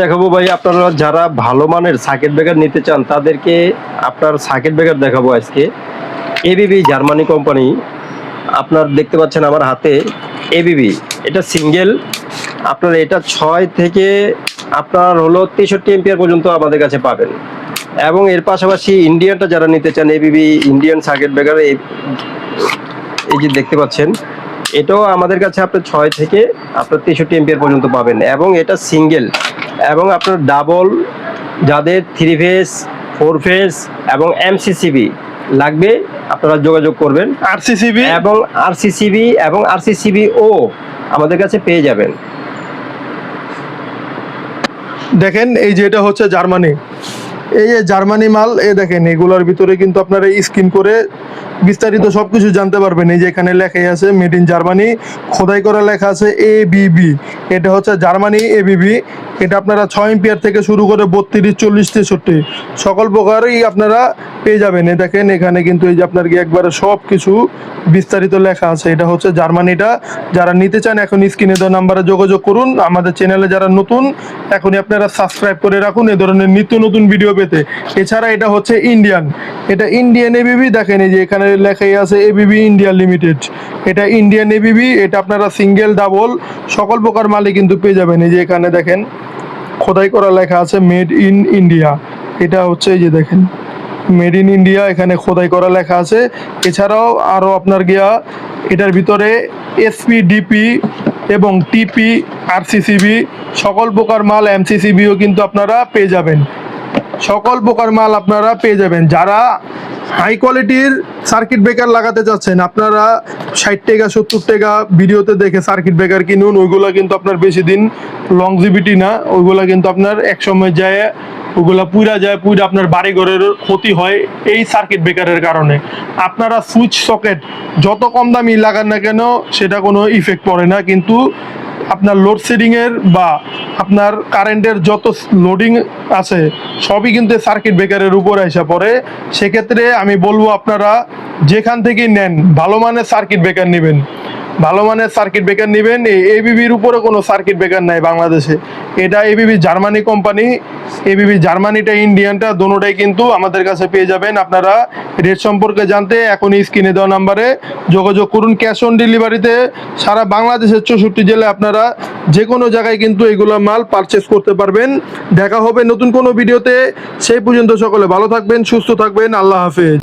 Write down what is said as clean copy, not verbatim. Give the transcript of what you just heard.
দেখাবো ভাই, আপনারা যারা ভালো মানের সার্কিট ব্রেকার নিতে চান তাদেরকে আপনার সার্কিট ব্রেকার দেখাবো আজকে। এবিবি জার্মানি কোম্পানি, আপনার দেখতে পাচ্ছেন আমার হাতে এবিবি, এটা সিঙ্গেল। আপনার এটা 6 থেকে আপনার হলো 63 এম্পিয়ার পর্যন্ত আমাদের কাছে পাবেন। এবং এর পাশাপাশি ইন্ডিয়ানটা যারা নিতে চান, এবিবি ইন্ডিয়ান সার্কিট ব্রেকার, এই যে দেখতে পাচ্ছেন, এটাও আমাদের কাছে আপনার 6 থেকে আপনার 63 এম্পিয়ার পর্যন্ত পাবেন। এবং এটা সিঙ্গেল, এবং আপনার ডাবল যাদের 3 ফেজ 4 ফেজ এবং এমসিসিবি লাগবে আপনারা যোগাযোগ করবেন। আরসিসিবি এবং আরসিসিবি ও আমাদের কাছে পেয়ে যাবেন। দেখেন এই যে এটা হচ্ছে জার্মানি, এই যে জার্মানি মাল, দেখেন এগুলোর ভিতরে কিন্তু আপনারা স্ক্রিন করে বিস্তারিত সবকিছু জানতে পারবেন। এই যে এখানে লেখাই আছে মেড ইন জার্মানি, খোদাই করা লেখা আছে এবিবি। এটা হচ্ছে জার্মানি এবিবি। এটা আপনারা 6 এম্পিয়ার থেকে শুরু করে 32, 40, 63 সকল প্রকারই আপনারা পেয়ে যাবেন। দেখেন এখানে কিন্তু এই যে আপনার কি একবারে সব কিছু বিস্তারিত লেখা আছে। এটা হচ্ছে জার্মানিটা। যারা নিতে চান এখন স্ক্রিনে দেওয়া নাম্বারে যোগাযোগ করুন। আমাদের চ্যানেলে যারা নতুন এখনই আপনারা সাবস্ক্রাইব করে রাখুন এ ধরনের নিত্য নতুন ভিডিও পেতে। এছাড়া এটা হচ্ছে ইন্ডিয়ান, এটা ইন্ডিয়ান এবিবি। দেখেন এই যে এখানে লেখাই আছে এবিবি ইন্ডিয়া লিমিটেড, এটা ইন্ডিয়ান এবিবি। এটা আপনারা সিঙ্গেল ডাবল সকল প্রকার মালে কিন্তু পেয়ে যাবেন। এই যে এখানে দেখেন খোদাই করা লেখা আছে মেড ইন ইন্ডিয়া। এটা হচ্ছে এই যে দেখেন মেড ইন ইন্ডিয়া, এখানে খোদাই করা লেখা আছে। এছাড়াও আরও আপনার গিয়া এটার ভিতরে এসপি, ডিপি এবং টিপি, আরসিসিবি সকল প্রকার মাল, এমসিসিবিও কিন্তু আপনারা পেয়ে যাবেন। সকল প্রকার মাল আপনারা পেয়ে যাবেন। যারা হাই কোয়ালিটির সার্কিট ব্রেকার লাগাতে চাচ্ছেন, আপনারা 60 টাকা 70 টাকা ভিডিওতে দেখে সার্কিট ব্রেকার কিনুন। ওইগুলো কিন্তু আপনার বেশি দিন লংজিভিটি না, ওইগুলো কিন্তু আপনার এক সময় যায় ওগুলা পুরা যায়, পুরা আপনার বাড়িঘরের ক্ষতি হয় এই সার্কিট ব্রেকারের কারণে। আপনারা সুইচ সকেট যত কম দামি লাগান না কেন সেটা কোনো ইফেক্ট পড়ে না, কিন্তু আপনার লোডশেডিংয়ের বা আপনার কারেন্টের যত লোডিং আছে সবই কিন্তু সার্কিট ব্রেকারের উপরে এসে পড়ে। সেক্ষেত্রে আমি বলবো আপনারা যেখান থেকেই নেন ভালো মানের সার্কিট ব্রেকার নেবেন, ভালো মানের সার্কিট ব্রেকার নেবেন। এই এবিবির উপরে কোনো সার্কিট ব্রেকার নাই বাংলাদেশে। এটা এবিবি জার্মানি কোম্পানি, এবিবি জার্মানিটা ইন্ডিয়ানটা দোনোটাই কিন্তু আমাদের কাছে পেয়ে যাবেন। আপনারা রেট সম্পর্কে জানতে এখনই স্ক্রিনে দেওয়া নাম্বারে যোগাযোগ করুন। ক্যাশ অন ডেলিভারিতে সারা বাংলাদেশের 64 জেলায় আপনারা যে কোনো জায়গায় কিন্তু এগুলো মাল পারচেস করতে পারবেন। দেখা হবে নতুন কোনো ভিডিওতে। সেই পর্যন্ত সকলে ভালো থাকবেন, সুস্থ থাকবেন। আল্লাহ হাফেজ।